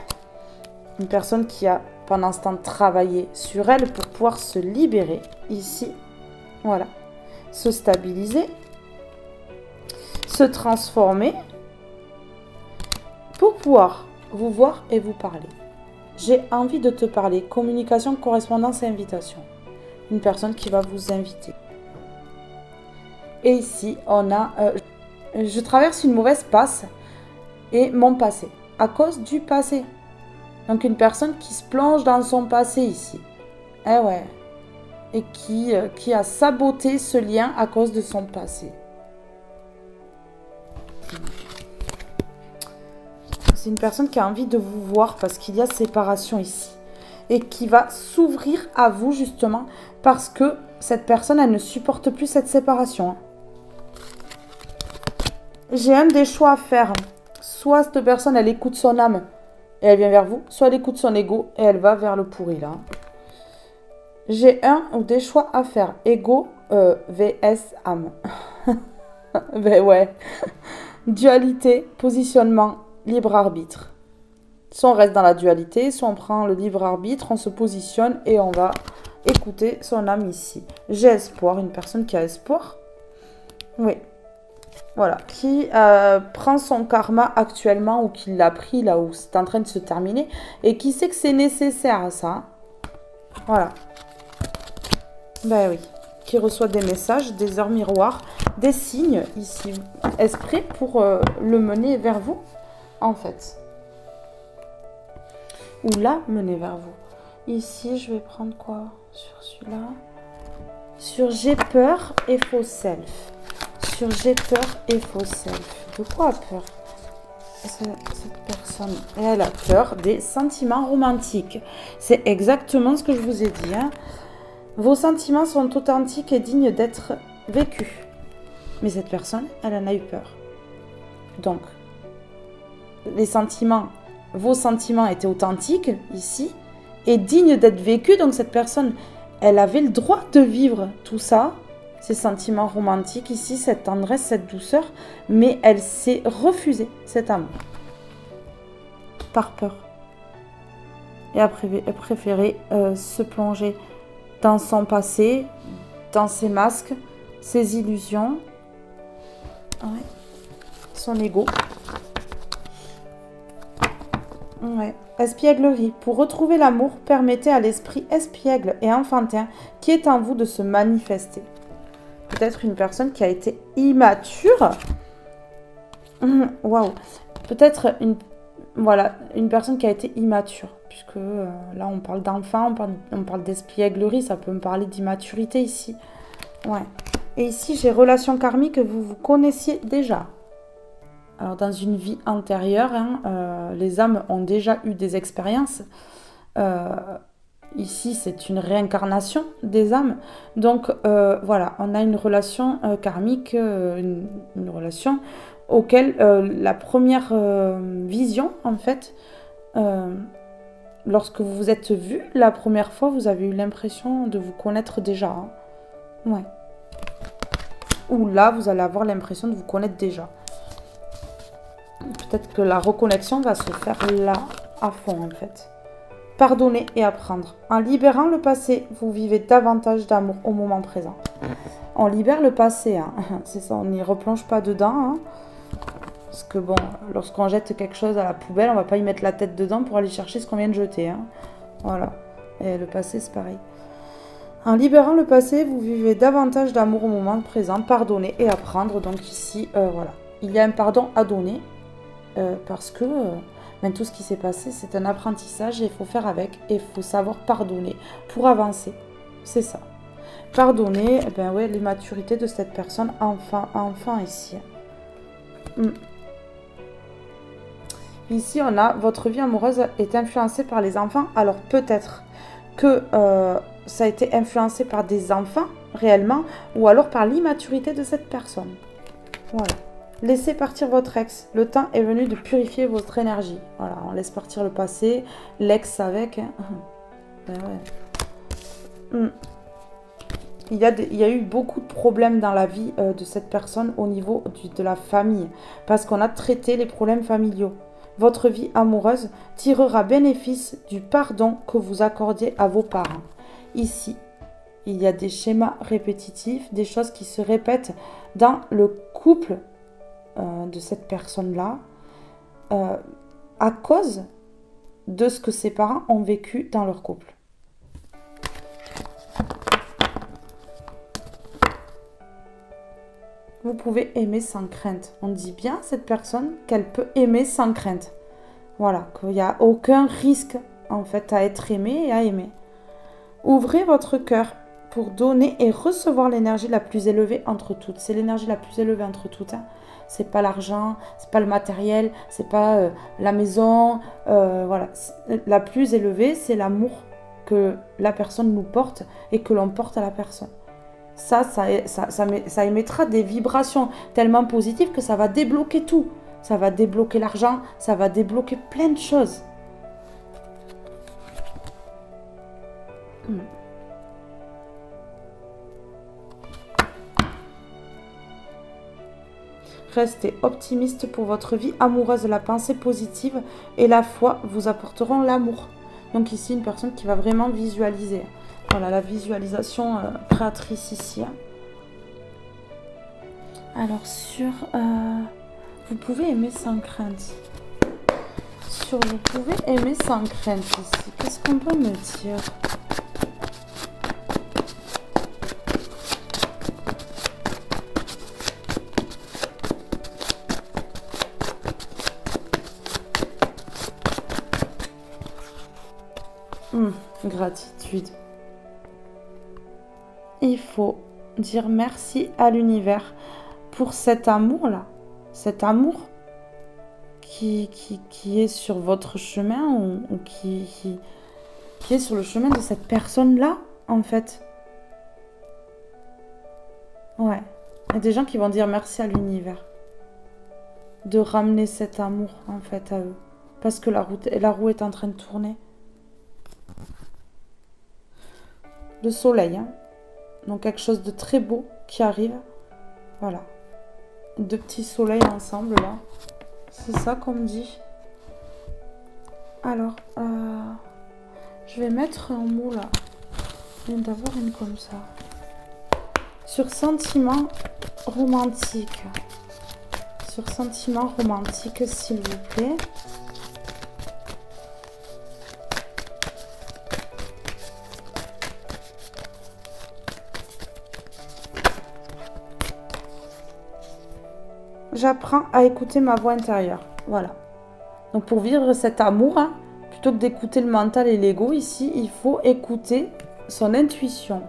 Une personne qui a pendant ce temps travaillé sur elle pour pouvoir se libérer ici. Voilà. Se stabiliser. Se transformer. Pour pouvoir vous voir et vous parler. J'ai envie de te parler. Communication, correspondance et invitation. Une personne qui va vous inviter. Et ici, on a... je traverse une mauvaise passe et mon passé. À cause du passé. Donc une personne qui se plonge dans son passé ici. Eh ouais. Et qui a saboté ce lien à cause de son passé. C'est une personne qui a envie de vous voir parce qu'il y a séparation ici. Et qui va s'ouvrir à vous justement parce que cette personne, elle ne supporte plus cette séparation. J'ai un des choix à faire. soit cette personne, elle écoute son âme et elle vient vers vous, soit elle écoute son ego et elle va vers le pourri, là. J'ai un ou des choix à faire. Ego vs âme. Ben ouais. Dualité, positionnement, libre arbitre. Soit on reste dans la dualité, soit on prend le libre arbitre, on se positionne et on va écouter son âme ici. J'ai espoir, une personne qui a espoir. Oui. Voilà. Qui prend son karma actuellement ou qui l'a pris là où c'est en train de se terminer et qui sait que c'est nécessaire ça. Voilà. Ben oui. Qui reçoit des messages, des heures miroirs, des signes ici. Est-ce prêt pour le mener vers vous, en fait? Ou la mener vers vous. Ici, je vais prendre quoi? Sur celui-là. Sur j'ai peur et faux self. Sur j'ai peur et faux self. De quoi a peur cette personne? Elle a peur des sentiments romantiques. C'est exactement ce que je vous ai dit, hein. Vos sentiments sont authentiques et dignes d'être vécus. Mais cette personne, elle en a eu peur. Donc, les sentiments, vos sentiments étaient authentiques, ici, et dignes d'être vécus. Donc, cette personne, elle avait le droit de vivre tout ça, ces sentiments romantiques, ici, cette tendresse, cette douceur, mais elle s'est refusée, cet amour. Par peur. Et a préféré se plonger dans son passé, dans ses masques, ses illusions, ouais. Son ego. Ouais. Espièglerie. Pour retrouver l'amour, permettez à l'esprit espiègle et enfantin qui est en vous de se manifester. Peut-être une personne qui a été immature. Waouh. Peut-être une personne qui a été immature. Puisque là, on parle d'enfant, on parle d'espièglerie, ça peut me parler d'immaturité ici. Ouais. Et ici, j'ai relation karmique que vous connaissiez déjà. Alors, dans une vie antérieure, les âmes ont déjà eu des expériences. Ici, c'est une réincarnation des âmes. Donc, voilà, on a une relation karmique, une relation auquel la première vision, en fait, lorsque vous vous êtes vus la première fois, vous avez eu l'impression de vous connaître déjà. Hein. Ouais. Ou là, vous allez avoir l'impression de vous connaître déjà. Peut-être que la reconnexion va se faire là, à fond, en fait. Pardonner et apprendre. En libérant le passé, vous vivez davantage d'amour au moment présent. On libère le passé, hein. C'est ça, on n'y replonge pas dedans. Hein. Parce que bon, lorsqu'on jette quelque chose à la poubelle, on va pas y mettre la tête dedans pour aller chercher ce qu'on vient de jeter. Hein. Voilà. Et le passé, c'est pareil. En libérant le passé, vous vivez davantage d'amour au moment présent, pardonner et apprendre. Donc ici, voilà. Il y a un pardon à donner parce que tout ce qui s'est passé, c'est un apprentissage et il faut faire avec et il faut savoir pardonner pour avancer. C'est ça. Pardonner, ouais, l'immaturité de cette personne, enfin ici. Ici, on a votre vie amoureuse est influencée par les enfants. Alors peut-être que ça a été influencé par des enfants réellement ou alors par l'immaturité de cette personne. Voilà. Laissez partir votre ex. Le temps est venu de purifier votre énergie. Voilà, on laisse partir le passé, l'ex avec. Hein. Ouais. Il y a eu beaucoup de problèmes dans la vie de cette personne au niveau de la famille parce qu'on a traité les problèmes familiaux. Votre vie amoureuse tirera bénéfice du pardon que vous accordiez à vos parents. Ici, il y a des schémas répétitifs, des choses qui se répètent dans le couple de cette personne-là à cause de ce que ses parents ont vécu dans leur couple. Vous pouvez aimer sans crainte. On dit bien à cette personne qu'elle peut aimer sans crainte. Voilà, qu'il n'y a aucun risque en fait à être aimé et à aimer. Ouvrez votre cœur pour donner et recevoir l'énergie la plus élevée entre toutes. C'est l'énergie la plus élevée entre toutes. Hein. C'est pas l'argent, c'est pas le matériel, c'est pas la maison. Voilà, la plus élevée, c'est l'amour que la personne nous porte et que l'on porte à la personne. Ça émettra des vibrations tellement positives que ça va débloquer tout. ça va débloquer l'argent, ça va débloquer plein de choses. Restez optimiste pour votre vie amoureuse. La pensée positive et la foi vous apporteront l'amour. Donc ici, une personne qui va vraiment visualiser. Voilà, la visualisation créatrice ici. Alors, vous pouvez aimer sans crainte. Vous pouvez aimer sans crainte ici. Qu'est-ce qu'on peut me dire? Gratitude. Il faut dire merci à l'univers pour cet amour-là. Cet amour qui est sur votre chemin ou qui est sur le chemin de cette personne-là, en fait. Ouais. Il y a des gens qui vont dire merci à l'univers. De ramener cet amour, en fait, à eux. Parce que la roue est en train de tourner. Le soleil, hein. Donc quelque chose de très beau qui arrive. Voilà. Deux petits soleils ensemble, là. C'est ça qu'on me dit. Alors, je vais mettre un mot, là. Je viens d'avoir une comme ça. Sur sentiment romantique. Sur sentiment romantique, s'il vous plaît. J'apprends à écouter ma voix intérieure. Voilà. Donc pour vivre cet amour, hein, plutôt que d'écouter le mental et l'ego, ici, il faut écouter son intuition.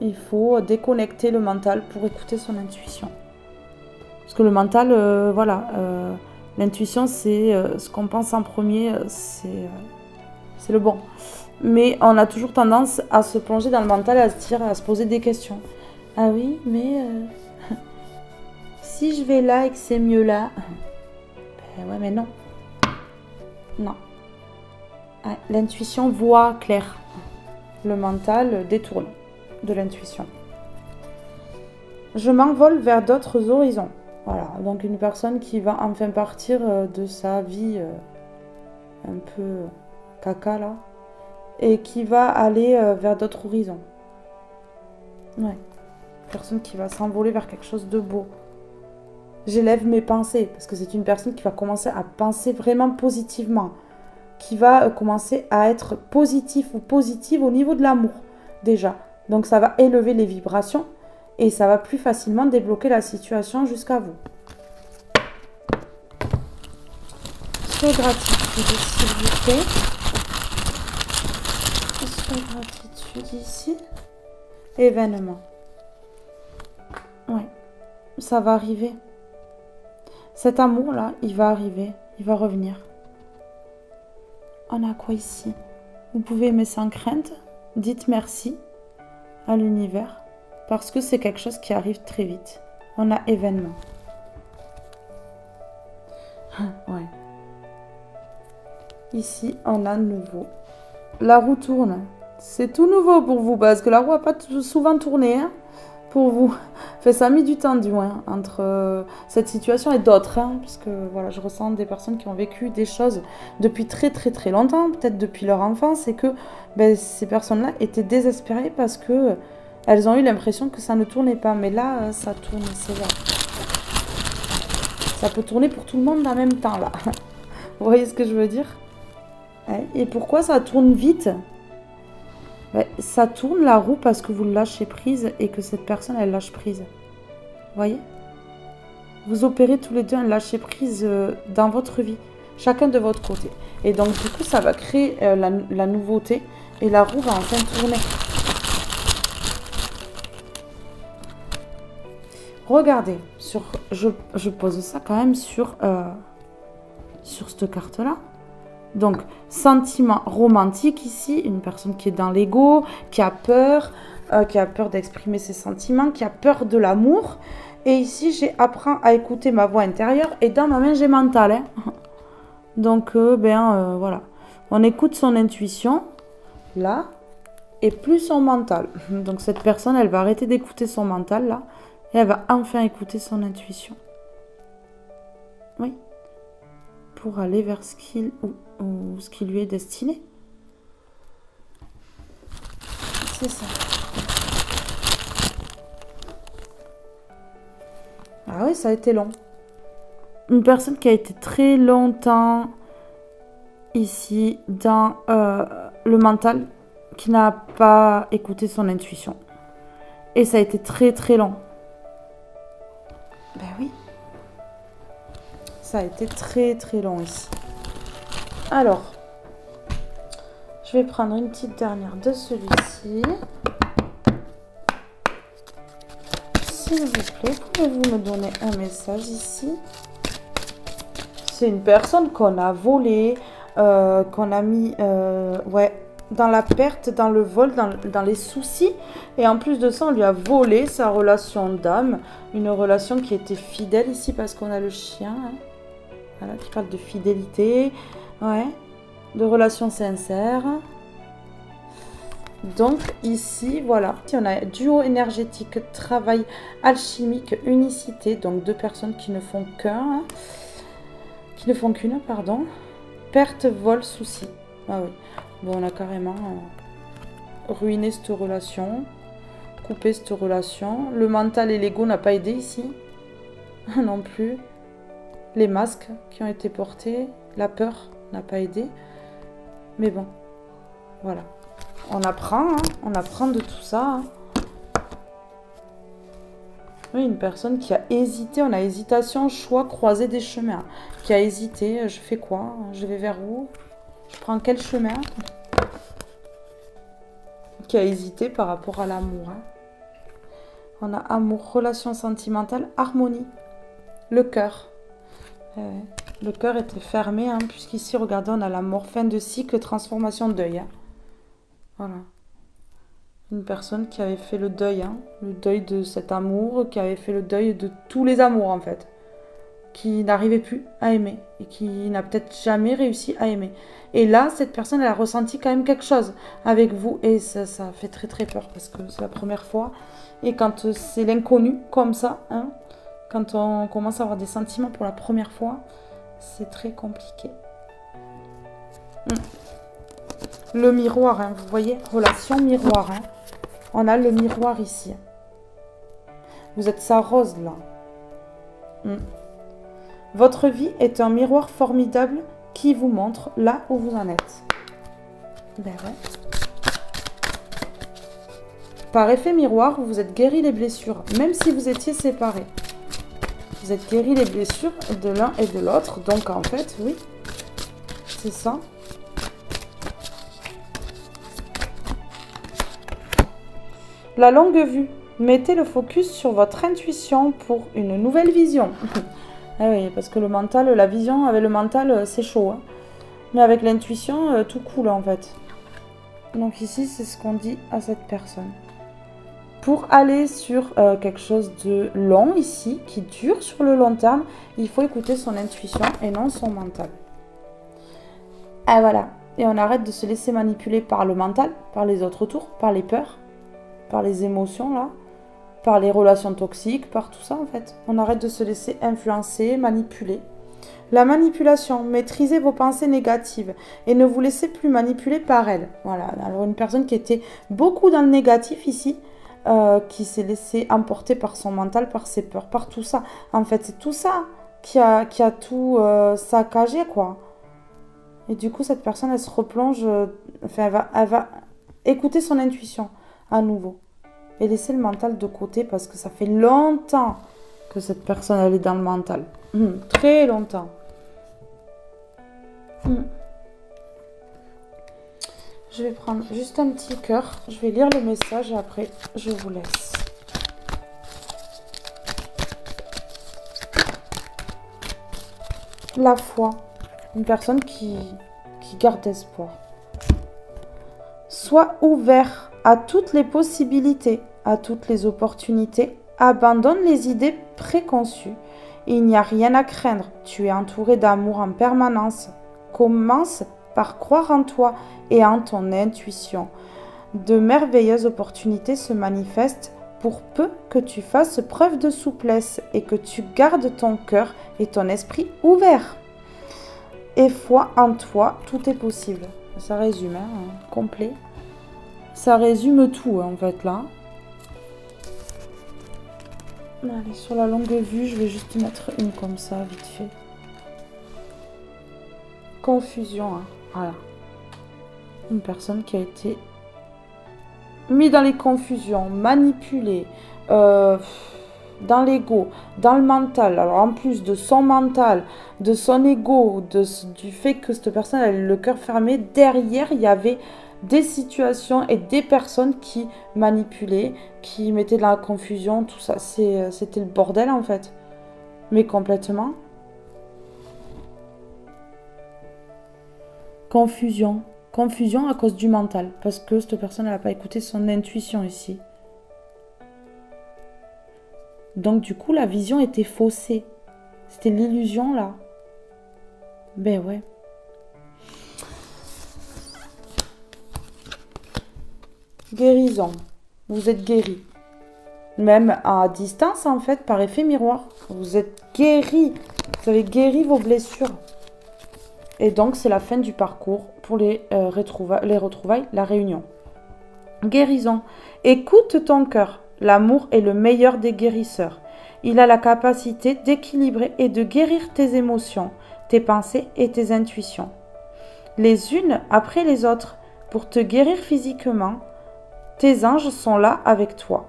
Il faut déconnecter le mental pour écouter son intuition. Parce que le mental, l'intuition, c'est ce qu'on pense en premier, c'est le bon. Mais on a toujours tendance à se plonger dans le mental et à se poser des questions. Ah oui, mais... si je vais là et que c'est mieux là, ben ouais, mais non. Non. L'intuition voit clair. Le mental détourne de l'intuition. Je m'envole vers d'autres horizons. Voilà, donc une personne qui va enfin partir de sa vie un peu caca là, et qui va aller vers d'autres horizons. Ouais. Une personne qui va s'envoler vers quelque chose de beau. J'élève mes pensées, parce que c'est une personne qui va commencer à penser vraiment positivement, qui va commencer à être positif ou positive au niveau de l'amour, déjà. Donc ça va élever les vibrations, et ça va plus facilement débloquer la situation jusqu'à vous. Sur gratitude, s'il vous plaît. Sur gratitude ici. Événement. Ouais, ça va arriver. Cet amour-là, il va arriver, il va revenir. On a quoi ici? Vous pouvez aimer sans crainte. Dites merci à l'univers parce que c'est quelque chose qui arrive très vite. On a événement. Ouais. Ici, on a nouveau. La roue tourne. C'est tout nouveau pour vous parce que la roue n'a pas souvent tourné, hein, pour vous. Enfin, ça a mis du temps, du moins, entre cette situation et d'autres. Hein, parce que voilà, je ressens des personnes qui ont vécu des choses depuis très très très longtemps, peut-être depuis leur enfance, et que ces personnes-là étaient désespérées parce que elles ont eu l'impression que ça ne tournait pas. Mais là, ça tourne, c'est vrai. Ça peut tourner pour tout le monde en même temps, là. Vous voyez ce que je veux dire? Et pourquoi ça tourne vite? Ça tourne la roue parce que vous lâchez prise et que cette personne, elle lâche prise. Vous voyez? Vous opérez tous les deux un lâcher prise dans votre vie, chacun de votre côté. Et donc, du coup, ça va créer la nouveauté et la roue va enfin tourner. Regardez, je pose ça quand même sur cette carte-là. Donc, sentiment romantique ici, une personne qui est dans l'ego, qui a peur, qui a peur d'exprimer ses sentiments, qui a peur de l'amour. Et ici, j'ai apprends à écouter ma voix intérieure et dans ma main, j'ai mental. Hein. Donc, voilà. On écoute son intuition, là, et plus son mental. Donc, cette personne, elle va arrêter d'écouter son mental, là, et elle va enfin écouter son intuition. Oui. Pour aller vers ce qui lui est destiné. C'est ça. Ah oui, ça a été long. Une personne qui a été très longtemps ici dans le mental, qui n'a pas écouté son intuition. Et ça a été très très long. Ben oui. Ça a été très très long ici. Alors, je vais prendre une petite dernière de celui-ci. S'il vous plaît, pouvez-vous me donner un message ici? C'est une personne qu'on a volée, qu'on a mis dans la perte, dans le vol, dans les soucis. Et en plus de ça, on lui a volé sa relation d'âme. Une relation qui était fidèle ici parce qu'on a le chien. Hein. Voilà, qui parle de fidélité. Ouais. De relations sincères. Donc ici, voilà. Ici, on a duo énergétique, travail alchimique, unicité. Donc deux personnes qui ne font qu'un. Qui ne font qu'une, pardon. Perte, vol, souci. Ah oui. Bon, on a carrément ruiné cette relation. Coupé cette relation. Le mental et l'ego n'a pas aidé ici. Non plus. Les masques qui ont été portés. La peur n'a pas aidé. Mais bon. Voilà. On apprend, hein. On apprend de tout ça. Hein. Oui, une personne qui a hésité, on a hésitation, choix, croiser des chemins. Qui a hésité, je fais quoi? Je vais vers où? Je prends quel chemin? Qui a hésité par rapport à l'amour. Hein. On a amour, relation sentimentale, harmonie. Le cœur. Le cœur était fermé, hein, puisqu'ici, regardez, on a la mort, fin de cycle, transformation, deuil. Hein. Voilà. Une personne qui avait fait le deuil de cet amour, qui avait fait le deuil de tous les amours en fait, qui n'arrivait plus à aimer et qui n'a peut-être jamais réussi à aimer. Et là, cette personne, elle a ressenti quand même quelque chose avec vous et ça fait très très peur parce que c'est la première fois. Et quand c'est l'inconnu comme ça, hein, quand on commence à avoir des sentiments pour la première fois, c'est très compliqué. Le miroir, hein, vous voyez, relation miroir. Hein. On a le miroir ici. Vous êtes sa rose là. Votre vie est un miroir formidable qui vous montre là où vous en êtes. Ben ouais. Par effet miroir, vous vous êtes guéri les blessures, même si vous étiez séparés. Vous êtes guéri les blessures de l'un et de l'autre. Donc en fait, oui, c'est ça. La longue vue. Mettez le focus sur votre intuition pour une nouvelle vision. Ah oui, parce que le mental, la vision avec le mental, c'est chaud. Hein. Mais avec l'intuition, tout coule en fait. Donc ici, c'est ce qu'on dit à cette personne. Pour aller sur quelque chose de long ici, qui dure sur le long terme, il faut écouter son intuition et non son mental. Et voilà. Et on arrête de se laisser manipuler par le mental, par les autres autour, par les peurs, par les émotions là, par les relations toxiques, par tout ça en fait. On arrête de se laisser influencer, manipuler. La manipulation, maîtrisez vos pensées négatives et ne vous laissez plus manipuler par elles. Voilà, alors une personne qui était beaucoup dans le négatif ici, qui s'est laissée emporter par son mental, par ses peurs, par tout ça. En fait, c'est tout ça qui a tout saccagé, quoi. Et du coup, cette personne, elle se replonge, elle va écouter son intuition à nouveau. Et laisser le mental de côté parce que ça fait longtemps que cette personne, elle est dans le mental. Très longtemps. Je vais prendre juste un petit cœur. Je vais lire le message et après, je vous laisse. La foi. Une personne qui garde espoir. Sois ouvert à toutes les possibilités, à toutes les opportunités. Abandonne les idées préconçues. Il n'y a rien à craindre. Tu es entouré d'amour en permanence. Commence par croire en toi et en ton intuition. De merveilleuses opportunités se manifestent pour peu que tu fasses preuve de souplesse et que tu gardes ton cœur et ton esprit ouverts. Et foi en toi, tout est possible. Ça résume, complet. Ça résume tout, en fait, là. Allez, sur la longue vue, je vais juste mettre une comme ça, vite fait. Confusion, voilà. Une personne qui a été mise dans les confusions, manipulée, dans l'ego, dans le mental. Alors en plus de son mental, de son ego, du fait que cette personne avait le cœur fermé, derrière il y avait des situations et des personnes qui manipulaient, qui mettaient de la confusion, tout ça. C'était le bordel en fait. Mais complètement. Confusion. Confusion à cause du mental. Parce que cette personne n'a pas écouté son intuition ici. Donc du coup, la vision était faussée. C'était l'illusion là. Ben ouais. Guérison. Vous êtes guéri. Même à distance, en fait, par effet miroir. Vous êtes guéri. Vous avez guéri vos blessures. Et donc, c'est la fin du parcours pour les retrouvailles, la réunion. Guérison. Écoute ton cœur. L'amour est le meilleur des guérisseurs. Il a la capacité d'équilibrer et de guérir tes émotions, tes pensées et tes intuitions. Les unes après les autres, pour te guérir physiquement, tes anges sont là avec toi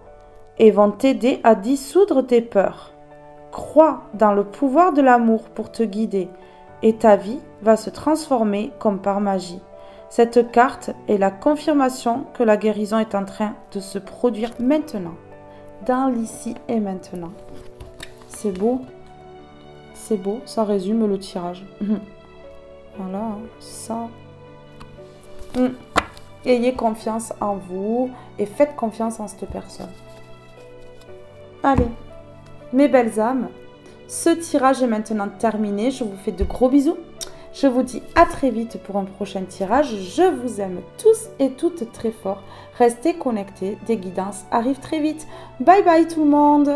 et vont t'aider à dissoudre tes peurs. Crois dans le pouvoir de l'amour pour te guider et ta vie va se transformer comme par magie. Cette carte est la confirmation que la guérison est en train de se produire maintenant, dans l'ici et maintenant. C'est beau, ça résume le tirage. Voilà, ça. Ayez confiance en vous et faites confiance en cette personne. Allez, mes belles âmes, ce tirage est maintenant terminé. Je vous fais de gros bisous. Je vous dis à très vite pour un prochain tirage. Je vous aime tous et toutes très fort. Restez connectés, des guidances arrivent très vite. Bye bye tout le monde!